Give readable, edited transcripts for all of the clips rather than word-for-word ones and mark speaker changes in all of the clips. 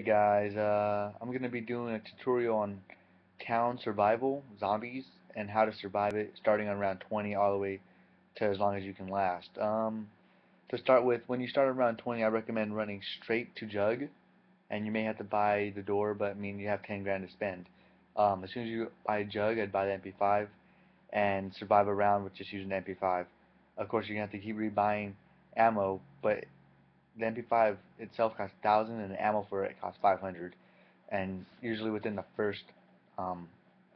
Speaker 1: guys, I'm gonna be doing a tutorial on town survival, zombies, and how to survive it, starting on round 20 all the way to as long as you can last. To start with, when you start on round 20, I recommend running straight to Jug, and you may have to buy the door, but I mean you have 10 grand to spend. As soon as you buy Jug, I'd buy the MP5 and survive a round with just using the MP5. Of course, you're gonna have to keep rebuying ammo, but the MP5 itself costs 1,000 and the ammo for it costs 500. And usually within the um,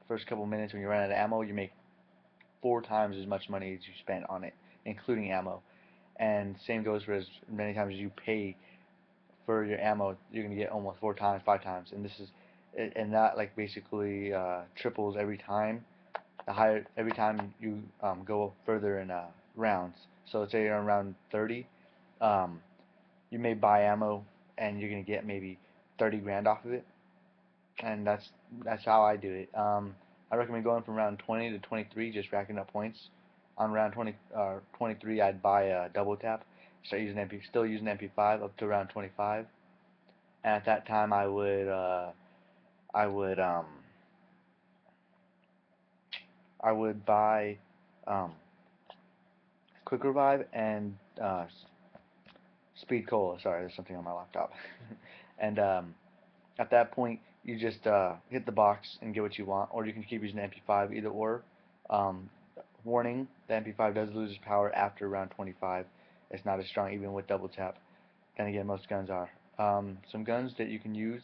Speaker 1: first couple minutes when you run out of ammo, you make 4 times as much money as you spent on it, including ammo. And same goes for as many times as you pay for your ammo, you're gonna get almost 4 times, 5 times. And this is, and that like basically triples every time. The higher every time you go further in rounds. So let's say you're on round 30. Um, you may buy ammo and you're gonna get maybe 30 grand off of it, and that's how I do it. I recommend going from round 20 to 23, just racking up points. On round 23, I'd buy a double tap, still using MP5 up to round 25, and at that time I would um, I would buy um, quick revive and speed cola. Sorry, there's something on my laptop, and at that point, you just hit the box and get what you want, or you can keep using the MP5, either or. Um, Warning, the MP5 does lose its power after round 25. It's not as strong even with double tap. Then again, most guns are. Some guns that you can use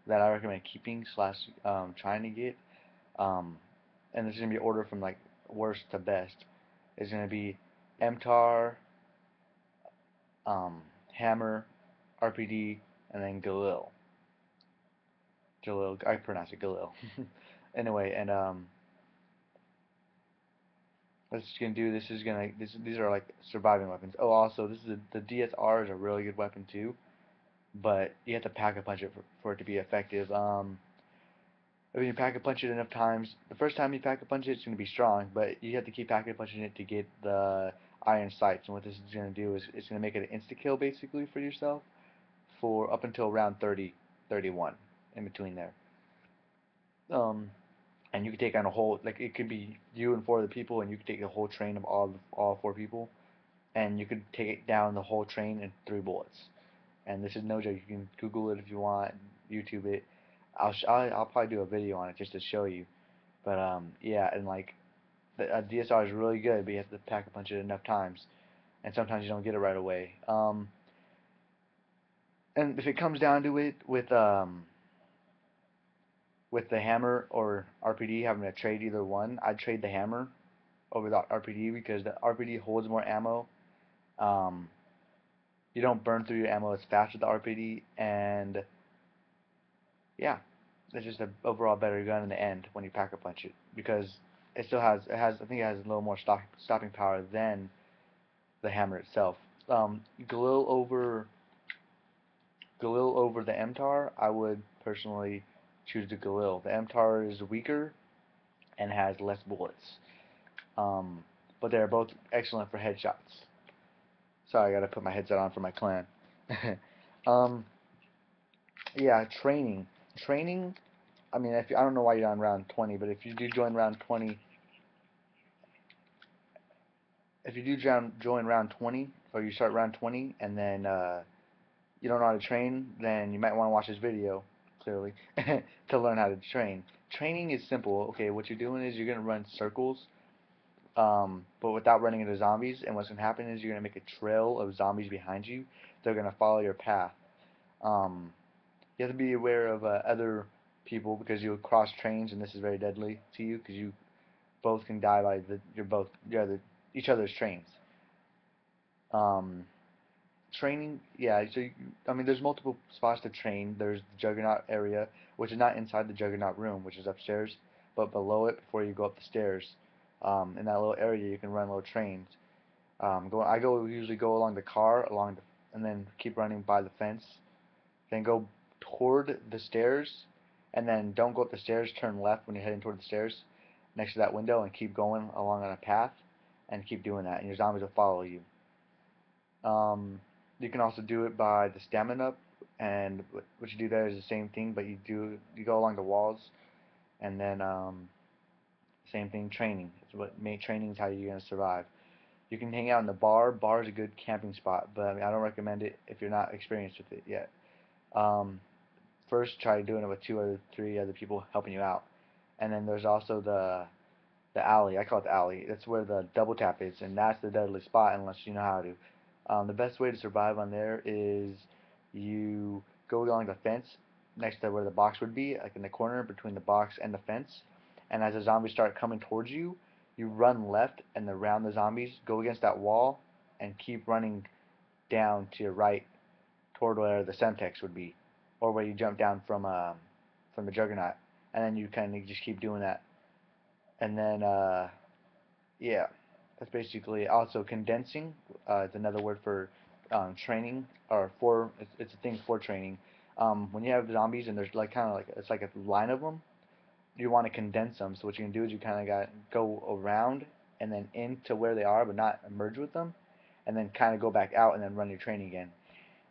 Speaker 1: that I recommend keeping slash trying to get, um, and this is going to be order from like worst to best, is going to be MTAR, Hammer, RPD, and then Galil. Jalil, I pronounce it Galil. Anyway, and what it's gonna do, these are like surviving weapons. Oh, also, the DSR is a really good weapon too, but you have to pack a punch it for it to be effective. If you pack a punch it enough times, the first time you pack a punch it, it's gonna be strong, but you have to keep packing a punching it to get the iron sights. And what this is gonna do is it's gonna make it an insta kill basically for yourself for up until round 30, 31, in between there. Um, and you can take on a whole, like it could be you and 4 other people, and you could take the whole train of all 4 people, and you could take it down the whole train in 3 bullets. And this is no joke. You can Google it if you want, YouTube it. I'll probably do a video on it just to show you. But yeah, and like the DSR is really good, but you have to pack a punch it enough times, and sometimes you don't get it right away. And if it comes down to it with the hammer or RPD, having to trade either one, I'd trade the hammer over the RPD because the RPD holds more ammo. Um, you don't burn through your ammo as fast with the RPD, and yeah, it's just an overall better gun in the end when you pack a punch it because I think it has a little more stopping power than the hammer itself. Galil over the MTAR, I would personally choose the Galil. The MTAR is weaker and has less bullets. Um, but they're both excellent for headshots. Sorry, I gotta put my headset on for my clan. um, yeah, training. Training. I mean, I don't know why you're on round 20, but if you do join round 20, if you do join round 20, or you start round 20, and then you don't know how to train, then you might want to watch this video, clearly, to learn how to train. Training is simple. Okay, what you're doing is you're gonna run circles, but without running into zombies. And what's gonna happen is you're gonna make a trail of zombies behind you. They're gonna follow your path. Um, you have to be aware of other people because you'll cross trains, and this is very deadly to you because you both can die by each other's trains. Um, Training, yeah. I mean, there's multiple spots to train. There's the Juggernaut area, which is not inside the Juggernaut room, which is upstairs, but below it before you go up the stairs. In that little area, you can run little trains. I usually go along the car, and then keep running by the fence. Then go toward the stairs, and then don't go up the stairs. Turn left when you're heading toward the stairs, next to that window, and keep going along on a path, and keep doing that, and your zombies will follow you. Um, you can also do it by the stamina up And what you do there is the same thing, but you go along the walls, and then same thing, training. It's what training is how you're gonna survive. You can hang out in the bar. Bar is a good camping spot, but I mean, I don't recommend it if you're not experienced with it yet. Um, First, try doing it with three other people helping you out, and then there's also the alley. I call it the alley. That's where the double tap is, and that's the deadly spot unless you know how to. The best way to survive on there is you go along the fence next to where the box would be, like in the corner between the box and the fence. And as the zombies start coming towards you, you run left and around the zombies, go against that wall, and keep running down to your right toward where the Semtex would be, or where you jump down from the Juggernaut. And then you kind of just keep doing that. And then yeah, that's basically also condensing. It's another word for training, or for it's a thing for training. When you have zombies and there's like kind of like it's like a line of them, you want to condense them. So what you can do is you kind of got go around and then into where they are, but not merge with them, and then kind of go back out and then run your training again.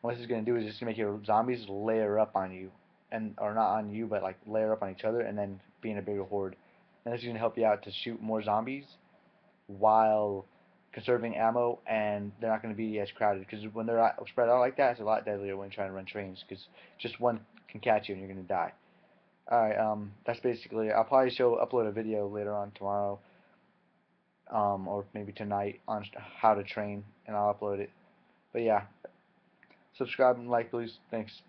Speaker 1: What this is going to do is just make your zombies layer up on you, and or not on you, but like layer up on each other, and then be in a bigger horde. And this is going to help you out to shoot more zombies while conserving ammo, and they're not going to be as crowded, because when they're spread out like that, it's a lot deadlier when trying to run trains, because just one can catch you and you're going to die. Alright, that's basically it. I'll probably upload a video later on tomorrow, or maybe tonight, on how to train, and I'll upload it. But yeah, subscribe and like, please. Thanks.